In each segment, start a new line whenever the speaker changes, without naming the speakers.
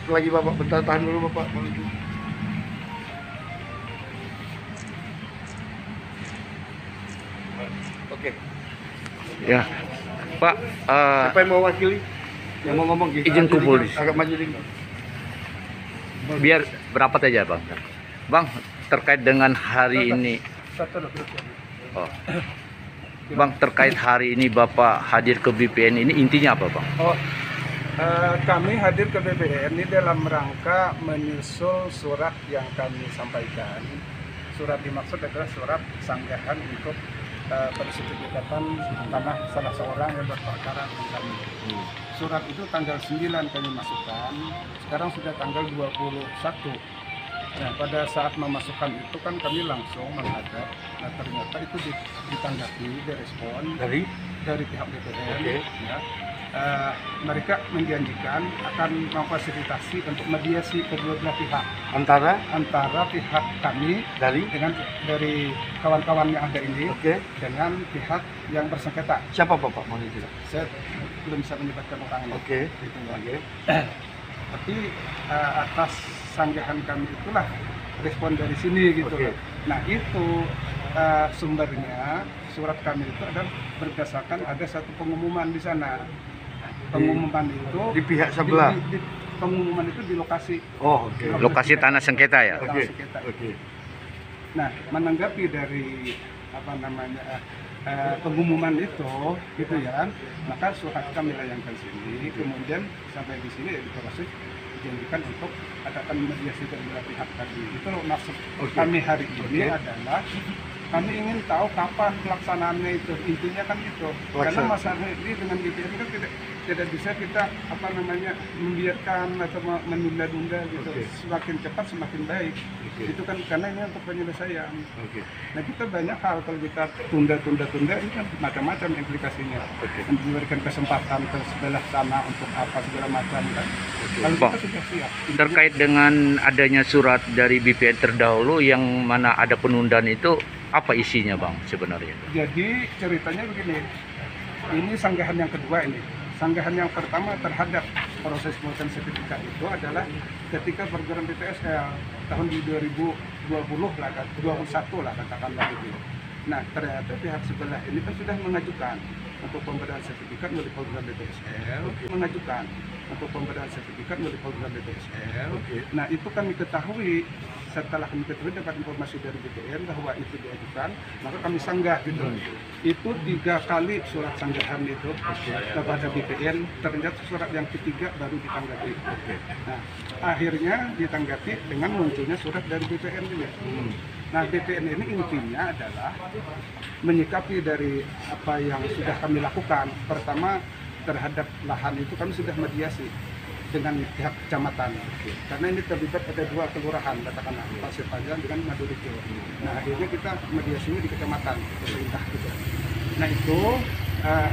lagi Bapak, bentar tahan dulu Bapak. Oke.
Ya, Pak.
Siapa yang mau wakili? Yang mau ngomong gitu?
Izin kumpul.
Agak maju dikit.
Biar berapat aja Bang. Bang, terkait dengan hari ini. Oh. Bang, terkait hari ini Bapak hadir ke BPN ini intinya apa Bang?
Kami hadir ke BPN ini dalam rangka menyusul surat yang kami sampaikan. Surat dimaksud adalah surat sanggahan untuk persertifikatan tanah salah seorang yang berperkara dengan kami. Surat itu tanggal 9 kami masukkan, sekarang sudah tanggal 21. Nah, pada saat memasukkan itu kan kami langsung menghadap. Nah, ternyata itu ditanggapi, direspon dari pihak BPN.
Oke.
Ya. Mereka menjanjikan akan memfasilitasi untuk mediasi kedua belah pihak
Antara
antara pihak kami dari kawan-kawan yang ada ini dengan pihak yang bersengketa.
siapa Bapak mau dijelaskan?
Saya belum bisa menyebutkan orangnya.
Oke.
Gitu, ya. Tapi atas sanggahan kami itulah respon dari sini gitu.
Oke.
Nah itu sumbernya surat kami itu adalah berdasarkan ada satu pengumuman di sana. Pengumuman itu
di pihak sebelah.
Pengumuman itu di lokasi.
Oh, oke.
Lokasi tanah sengketa ya?
Oke.
Oke. Nah, menanggapi dari pengumuman itu, gitu ya, maka surat kami layangkan sini, kemudian sampai di sini ya diproses dijanjikan untuk adakan mediasi dari pihak tadi. Itu maksud kami hari ini adalah kami ingin tahu kapan pelaksanaannya itu, intinya kan itu. Karena masalah ini dengan BPN kan tidak bisa kita membiarkan atau menunda-nunda gitu. Semakin cepat semakin baik. Itu kan karena ini untuk penyelesaian. Nah kita banyak hal kalau kita tunda ini kan macam-macam implikasinya. Memberikan kesempatan ke sebelah sana untuk apa segala macam kan. Kalau kita sudah siap.
Terkait dengan adanya surat dari BPN terdahulu yang mana ada penundaan itu, apa isinya Bang sebenarnya?
Jadi ceritanya begini, ini sanggahan yang kedua ini. Sanggahan yang pertama terhadap proses pembuatan sertifikat itu adalah ketika program BPSL tahun 2020 lah, 21 lah katakanlah begitu. Nah ternyata pihak sebelah ini kan sudah mengajukan untuk pemberian sertifikat melalui program BPSL, Nah itu kami ketahui, setelah kami ketahui dapat informasi dari BPN bahwa itu diajukan, maka kami sanggah gitu. Itu 3 kali surat sanggahan itu kepada BPN, ternyata surat yang ketiga baru ditanggapi. Nah akhirnya ditanggapi dengan munculnya surat dari BPN juga. Nah BPN ini intinya adalah menyikapi dari apa yang sudah kami lakukan. Pertama terhadap lahan itu kami sudah mediasi dengan pihak kecamatan. Karena ini terlibat ada 2 kelurahan, katakanlah Pasir Panjang dengan Madurejo. Nah akhirnya kita mediasinya di kecamatan, pemerintah gitu. Nah itu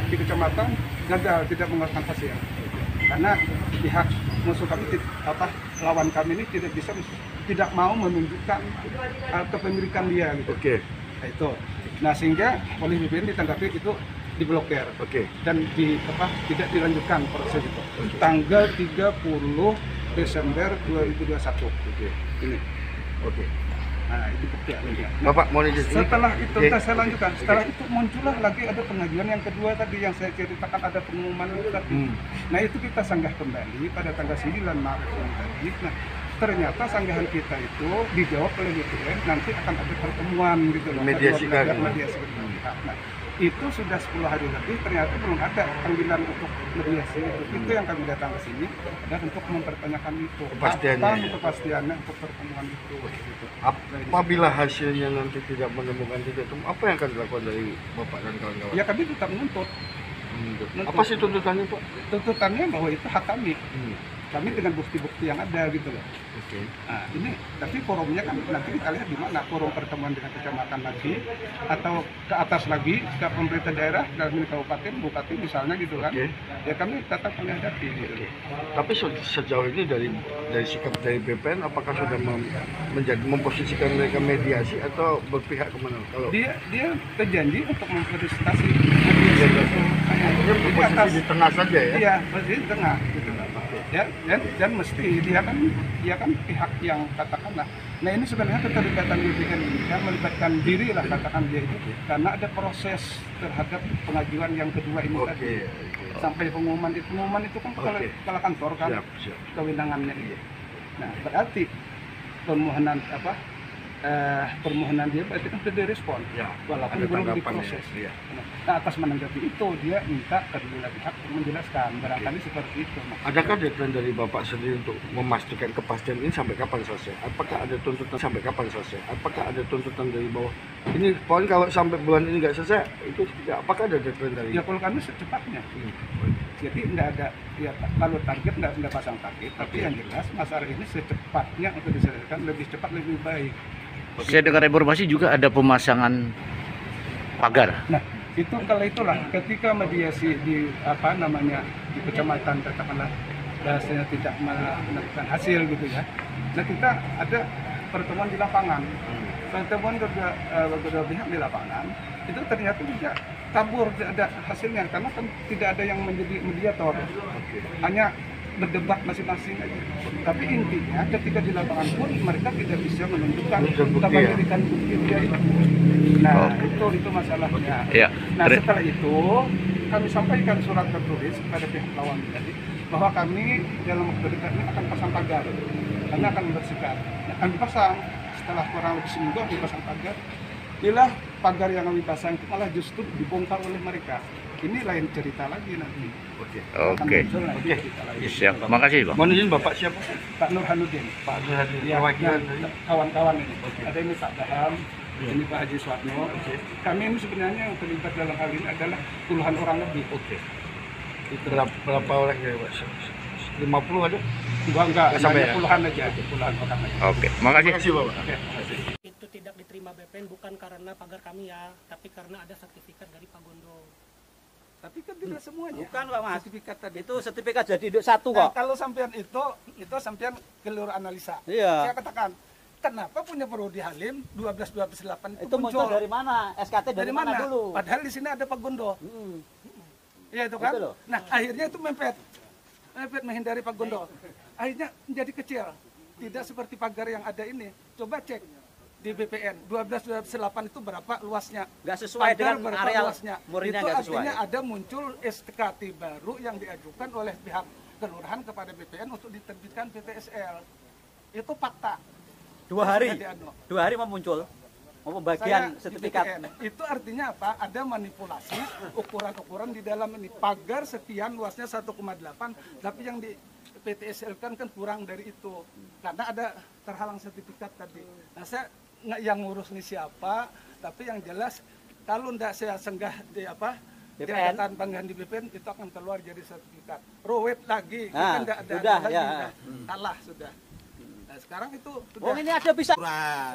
di kecamatan gagal, tidak mengeluarkan hasil. Karena pihak musuh kami, lawan kami ini tidak mau menunjukkan kepemilikan dia gitu. Nah itu. Nah sehingga oleh BPN ditanggapi itu diblokir dan tidak dilanjutkan proses itu. Tanggal 30 Desember 2021. Ini. Nah itu bukti.
Bapak mau dijelaskan?
Setelah itu saya lanjutkan. Setelah itu muncullah lagi ada pengajuan yang kedua tadi yang saya ceritakan, ada pengumuman itu tadi. Nah itu kita sanggah kembali pada tanggal 9 Maret yang tadi. Nah ternyata sanggahan kita itu dijawab oleh BPN, nanti akan ada pertemuan gitu loh. Mediasi Nah itu sudah 10 hari lebih, ternyata belum ada panggilan untuk mediasi itu yang kami datang ke sini dan untuk mempertanyakan itu kepastiannya untuk pertemuan itu gitu.
Apabila hasilnya nanti tidak menemukan titik temu, apa yang akan dilakukan dari Bapak dan kawan-kawan?
Ya kami tetap menuntut.
Apa sih tuntutannya Pak?
Tuntutannya bahwa itu hak kami. Kami dengan bukti-bukti yang ada gitu loh. Nah ini tapi forumnya kan nanti kita lihat di mana forum pertemuan dengan kecamatan lagi atau ke atas lagi ke pemerintah daerah dari kabupaten, bupati misalnya gitu kan. Ya kami tetap menghadapi gitu.
Tapi sejauh ini dari sikap dari BPN apakah sudah memposisikan mereka mediasi atau berpihak kemana? Kalau
dia berjanji untuk memfasilitasi
dia posisi di tengah saja ya?
Iya, posisi di tengah gitu. dan mesti dia kan pihak yang katakanlah. Nah ini sebenarnya keterlibatan BPN ini kan melibatkan diri lah katakan dia itu karena ada proses terhadap pengajuan yang kedua ini tadi sampai pengumuman itu kan kepala kantor kan kewenangannya ini. Nah berarti permohonan permohonan dia berarti kan sudah direspon walaupun belum diproses. Nah atas menanggapi itu dia minta kedua pihak menjelaskan barangkali seperti itu.
Adakah deadline dari Bapak sendiri untuk memastikan kepastian ini sampai kapan selesai? Apakah ada tuntutan sampai kapan selesai? Apakah ada tuntutan dari bawah? Ini poin kalau sampai bulan ini nggak selesai, itu tidak. Apakah ada deadline dari?
Ya kalau kami secepatnya. Jadi tidak ada ya kalau target tidak pasang target, tapi yang jelas masalah ini secepatnya untuk diselesaikan lebih cepat lebih baik.
Saya dengar informasi juga ada pemasangan pagar.
Nah, itu kalau itulah ketika mediasi di di kecamatan katakanlah bahasanya tidak menemukan hasil gitu ya. Nah, kita ada pertemuan di lapangan. Pertemuan kedua pihak di lapangan itu ternyata juga kabur, tidak ada hasilnya karena kan tidak ada yang menjadi mediator. Hanya berdebat masing-masing aja. Tapi intinya ketika di lapangan pun mereka tidak bisa menunjukkan kepemilikan bukti dia itu. Nah, itu masalahnya.
Ya.
Nah, setelah itu kami sampaikan surat tertulis kepada pihak lawan tadi bahwa kami dalam waktu dekat ini akan pasang pagar. Kami akan membersihkan. Nah, kami pasang setelah kurang lebih seminggu kami pasang pagar. Bila pagar yang kami pasang itu malah justru dibongkar oleh mereka. Ini lain cerita lagi nanti.
Oke. Siap. Makasih, Bang.
Mohon izin Bapak siapa?
Pak Nurhanuddin.
Pak Nurhanuddin.
Ya,
Perwakilan
kawan-kawan ini. Ada ini Pak Daham, ini Pak Haji Suwarno. Kami ini sebenarnya yang terlibat dalam hal ini adalah puluhan orang lebih.
Itu berapa orang ya Pak? 50 ada?
Enggak,
Sampai
hanya
ya?
puluhan aja, puluhan orang aja.
Oke. Makasih.
Terima kasih Bapak.
Itu tidak diterima BPN bukan karena pagar kami ya, tapi karena ada sertifikat dari Pak Gondo.
Tapi kan tidak semuanya.
Bukan Pak Mas.
Sertifikat tadi.
Itu sertifikat jadi satu
Nah,
kok.
kalau sampean itu sampean keluar analisa.
Iya.
Saya katakan, kenapa punya Perudi Halim 12-12-8
Itu muncul dari mana? SKT dari mana dulu?
Padahal di sini ada Pak Gondo. Iya itu kan?
Itu loh.
Nah, akhirnya itu mepet menghindari Pak Gondo. Akhirnya menjadi kecil. Tidak seperti pagar yang ada ini. Coba cek di BPN 12-12-8 itu berapa luasnya?
Nggak sesuai
Pagar
dengan
berapa
areal
luasnya?
murninya,
Itu
nggak sesuai.
artinya ada muncul SKT baru yang diajukan oleh pihak kelurahan kepada BPN untuk diterbitkan PTSL. Itu fakta.
2 hari.
Jadi, anu.
2 hari mau muncul. Mau pembagian
Saya di
sertifikat.
BPN. Itu artinya apa? Ada manipulasi ukuran-ukuran di dalam ini. Pagar sekian luasnya 1,8, tapi yang di PTSL kan kurang dari itu. Karena ada terhalang sertifikat tadi. Nah, saya nggak yang ngurus ini siapa, tapi yang jelas kalau ndak saya senggah di
BPN.
Diadakan panggilan di BPN itu akan keluar jadi sertifikat. Rowet lagi,
Nah,
ndak ada
sudah,
lagi.
ya.
Nah, kalah sudah. Nah, sekarang itu sudah.
Oh, ini ada bisa.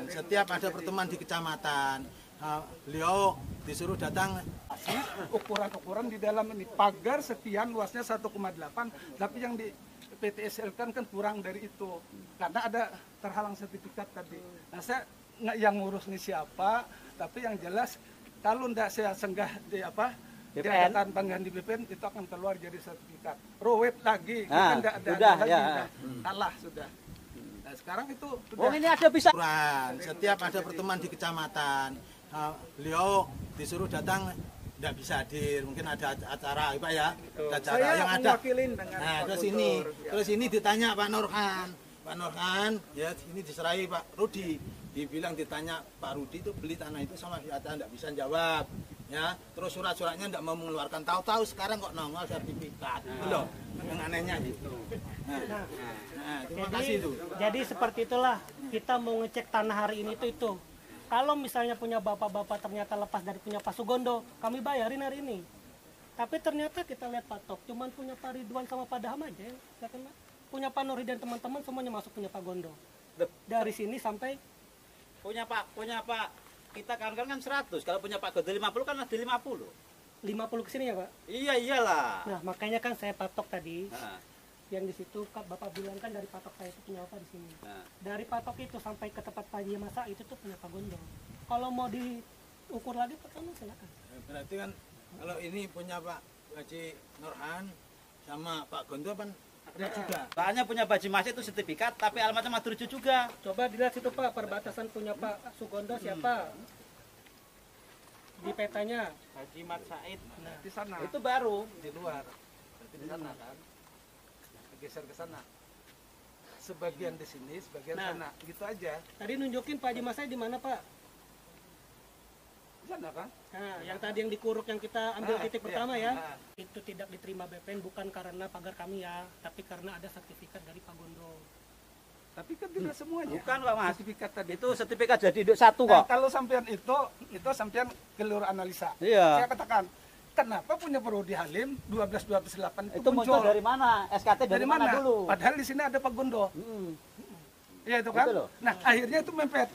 Setiap ada pertemuan di kecamatan, beliau disuruh datang.
Ukuran-ukuran di dalam ini pagar sekian luasnya 1,8, tapi yang di PTSL kan kurang dari itu karena ada terhalang sertifikat tadi. Nah, saya nggak yang ngurus ini siapa, tapi yang jelas kalau ndak saya senggah di
BPN.
diadakan panggilan di BPN itu akan keluar jadi sertifikat. Rowet lagi,
Nah,
ndak ada
sudah,
lagi.
ya.
Nah, kalah sudah. Nah, sekarang itu sudah.
Oh, ini ada bisa.
Setiap ada pertemuan di kecamatan, beliau disuruh datang, tidak bisa hadir. Mungkin ada acara, Pak ya. Ada acara
Saya
yang ada.
mewakilin dengan
Nah,
Pak
terus
Guntur,
ini,
ya.
terus ini ditanya Pak Nurhan. Pak Nurhan, ya ini diserahi Pak Rudi. Dibilang ditanya Pak Rudi itu beli tanah itu sama Fiata, tidak bisa jawab. Ya, terus surat-suratnya tidak mau mengeluarkan. Tahu-tahu sekarang kok nongol sertifikat. Itu loh, yang anehnya gitu. Nah, terima kasih itu.
Jadi seperti itulah kita mau ngecek tanah hari ini itu. Kalau misalnya punya bapak-bapak ternyata lepas dari punya Pak Sugondo, kami bayarin hari ini. Tapi ternyata kita lihat Pak Tok, cuman punya Pak Ridwan sama Pak Daham aja ya. Punya Pak Nuri dan teman-teman semuanya masuk punya Pak Gondo. Dari sini sampai
Punya Pak. Kita kan 100. Kalau punya Pak Gondo 50 kan ada 50.
50 ke sini ya Pak.
Iya, iyalah.
Nah makanya kan saya patok tadi.
Nah,
Yang di situ Bapak bilang kan dari patok saya itu punya apa di sini.
nah.
Dari patok itu sampai ke tempat Pak Haji Masa itu tuh punya Pak Gondo. Kalau mau diukur lagi Pak Gondo silakan.
Berarti kan kalau ini punya Pak Haji Nurhan sama Pak Gondo kan Ada juga.
Soalnya punya Pak Haji Mas itu sertifikat, tapi alamatnya Madurejo juga.
Coba dilihat situ Pak, perbatasan punya Pak Sugondo siapa? Di petanya.
Haji Mat Said.
Nah, di sana
Itu baru.
di luar. Berarti di sana kan. Geser ke sana. Sebagian di sini, sebagian
Nah.
sana. Gitu aja.
Tadi nunjukin Pak Haji Mas di mana Pak?
Di sana kan.
Nah, yang tadi yang dikuruk yang kita ambil
Ah,
titik
iya.
pertama ya.
Ah.
Itu tidak diterima BPN bukan karena pagar kami ya, tapi karena ada sertifikat dari Pak Gondo.
Tapi kan tidak semuanya.
Bukan Pak Mas.
Sertifikat tadi.
Itu sertifikat jadi induk satu
Nah,
kok.
kalau sampean itu sampean keluar analisa.
Iya.
Saya katakan, kenapa punya Perudi Halim 1228 itu,
Itu muncul dari mana? SKT dari mana dulu?
Padahal di sini ada Pak Gondo.
Hmm.
Iya itu kan?
Itu loh.
Nah, akhirnya itu mepet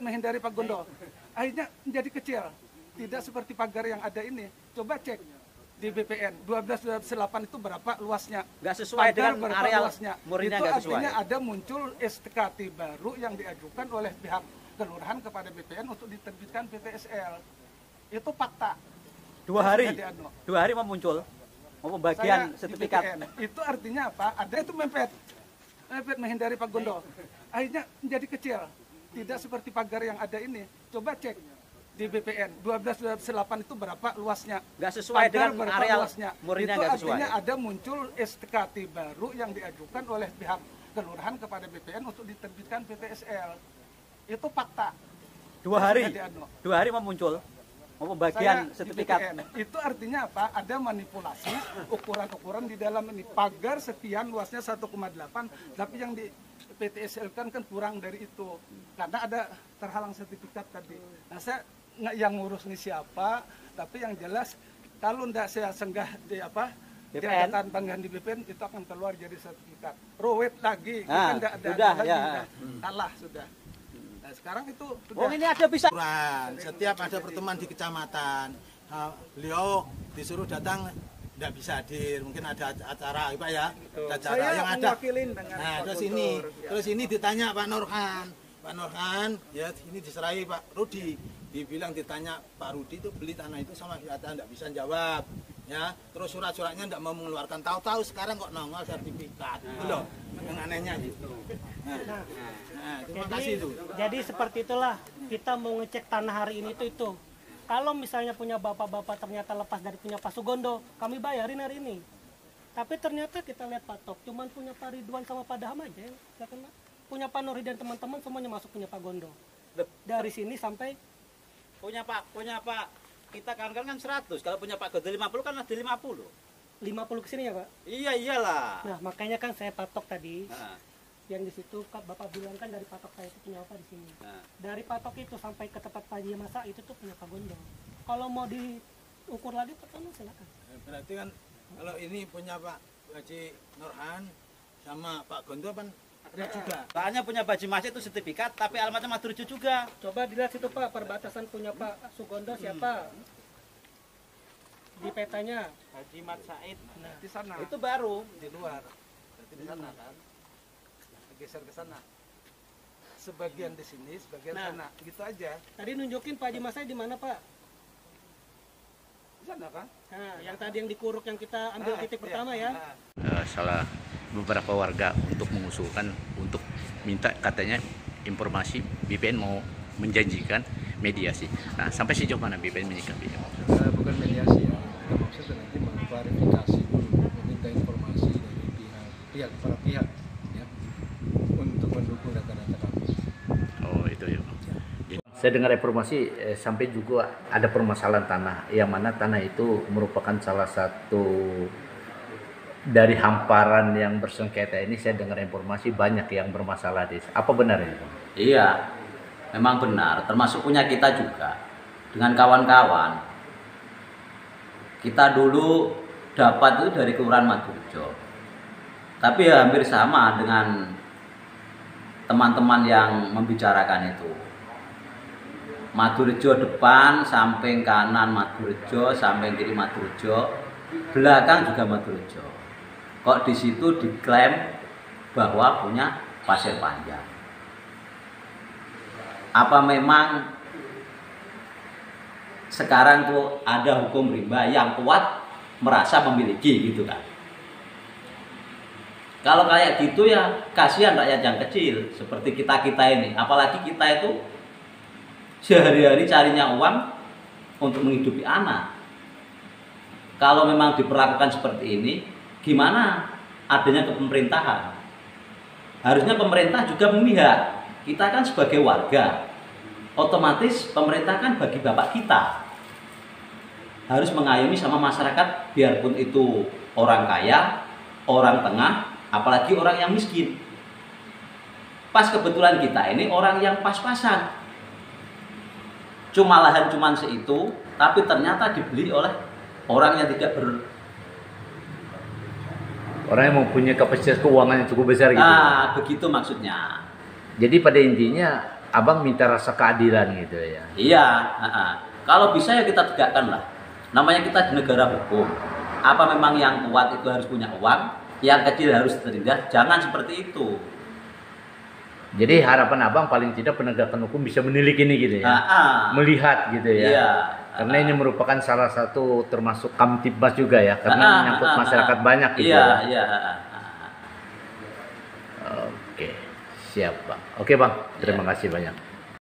menghindari Pak Gondo. Akhirnya menjadi kecil. Tidak seperti pagar yang ada ini. Coba cek di BPN 1228 itu berapa luasnya?
Nggak sesuai
Pagar
dengan
berapa
areal
luasnya?
murninya,
Itu
nggak sesuai.
artinya ada muncul SKT baru yang diajukan oleh pihak kelurahan kepada BPN untuk diterbitkan PPSL. Itu fakta.
2 hari.
Jadi, anu,
2 hari mau muncul. Mau
saya
pembagian
di
sertifikat.
BPN. Itu artinya apa? Ada itu mepet menghindari Pak Gondo. Akhirnya menjadi kecil. Tidak seperti pagar yang ada ini. Coba cek di BPN 1228 itu berapa luasnya?
Nggak sesuai
Pagar
dengan
berapa
areal
luasnya?
murninya,
Itu
nggak sesuai.
artinya ada muncul SKT baru yang diajukan oleh pihak kelurahan kepada BPN untuk diterbitkan PPSL. Itu fakta.
2 hari.
Jadi, anu,
2 hari mau muncul. Mau
saya
pembagian
di
sertifikat.
BPN. Itu artinya apa? Ada manipulasi ukuran-ukuran di dalam ini. Pagar sekian luasnya 1,8, tapi yang di PTSL kan kurang dari itu. Karena ada terhalang sertifikat tadi. Nah, saya nggak yang ngurus ini siapa, tapi yang jelas kalau ndak saya senggah di
BPN.
diadakan panggilan di BPN itu akan keluar jadi sertifikat. Rowet lagi,
Ah,
kan nggak ada
sudah,
lagi,
ya.
nah, kalah sudah. Nah, sekarang itu
Oh, ini ada bisa.
Setiap ada pertemuan di kecamatan, beliau disuruh datang tidak bisa hadir, mungkin ada acara Pak ya, ada acara
Saya
yang ada.
mewakilin dengan
Nah,
Pak
terus
Guntur,
ini,
ya.
terus ini ditanya Pak Nurhan, ya ini diserahi Pak Rudi, dibilang ditanya Pak Rudi itu beli tanah itu sama Fiata tidak bisa jawab, ya, terus surat-suratnya tidak mau mengeluarkan, tahu-tahu sekarang kok nongol sertifikat, itu loh, yang anehnya gitu. Nah, terima kasih itu.
Jadi seperti itulah kita mau ngecek tanah hari ini itu. Kalau misalnya punya bapak-bapak ternyata lepas dari punya Pak Sugondo, kami bayarin hari ini. Tapi ternyata kita lihat Pak Tok, cuman punya Pak Ridwan sama Pak Daham aja yang nggak kena. Punya Pak Nuri dan teman-teman semuanya masuk punya Pak Gondo. Dari sini sampai
Punya Pak. Kita kan 100. Kalau punya Pak Gondo 50 kan ada 50.
50 ke sini ya Pak.
Iya iyalah.
Nah makanya kan saya patok tadi.
Nah,
Yang di situ Bapak bilang kan dari patok saya itu punya apa di sini.
nah.
Dari patok itu sampai ke tempat Pak Haji Masa itu tuh punya Pak Gondo. Kalau mau diukur lagi Pak Tono silakan.
Berarti kan kalau ini punya Pak Haji Nurhan sama Pak Gondo kan ada juga.
Soalnya punya Pak Haji Mas itu sertifikat, tapi alamatnya Madurejo juga.
Coba dilihat situ Pak, perbatasan punya Pak Sugondo siapa? Di petanya.
Haji Mat Said.
Nah,
di sana,
Itu baru.
di luar. Berarti di sana kan. Geser ke sana. Sebagian di sini, sebagian
Nah.
sana. Gitu aja.
tadi nunjukin Pak Haji Masa di mana Pak?
Di sana kan.
Nah, yang tadi yang dikuruk yang kita ambil titik pertama ya.
Salah beberapa warga untuk mengusulkan untuk minta katanya informasi BPN mau menjanjikan mediasi. Nah, sampai sejauh mana BPN menyikapinya?
Bukan mediasi ya, kita maksudnya nanti mengklarifikasi dulu, meminta informasi dari para pihak ya, untuk mendukung data-data kami.
Oh itu ya Bang. Saya dengar informasi sampai juga ada permasalahan tanah, yang mana tanah itu merupakan salah satu dari hamparan yang bersengketa ini. Saya dengar informasi banyak yang bermasalah di. Apa benar ini Bang?
Iya, memang benar. Termasuk punya kita juga dengan kawan-kawan. Kita dulu dapat itu dari Kelurahan Madurejo. Tapi ya hampir sama dengan teman-teman yang membicarakan itu. Madurejo depan, samping kanan Madurejo, samping kiri Madurejo, belakang juga Madurejo. Kok di situ diklaim bahwa punya pasir panjang? Apa memang sekarang tuh ada hukum rimba yang kuat merasa memiliki gitu kan? Kalau kayak gitu ya kasihan rakyat yang kecil seperti kita-kita ini. Apalagi kita itu sehari-hari carinya uang untuk menghidupi anak. Kalau memang diperlakukan seperti ini, gimana adanya kepemerintahan? Harusnya pemerintah juga memihak. Kita kan sebagai warga, otomatis pemerintah kan bagi bapak kita. Harus mengayomi sama masyarakat, biarpun itu orang kaya, orang tengah, apalagi orang yang miskin. Pas kebetulan kita ini orang yang pas-pasan. Cuma lahan cuman seitu, tapi ternyata dibeli oleh orang yang tidak
Orang yang mempunyai kapasitas keuangan yang cukup besar gitu.
Ah, begitu maksudnya.
Jadi pada intinya abang minta rasa keadilan gitu ya.
Iya, kalau bisa ya kita tegakkan lah. Namanya kita di negara hukum. Apa memang yang kuat itu harus punya uang, yang kecil harus terindah? Jangan seperti itu.
Jadi harapan abang paling tidak penegakan hukum bisa menilik ini gitu ya. Melihat gitu ya.
Iya.
Karena ini merupakan salah satu termasuk Kamtibmas juga ya, karena menyangkut masyarakat banyak gitu.
Iya,
ya.
iya.
Oke, siap Bang. Oke Bang, terima kasih banyak.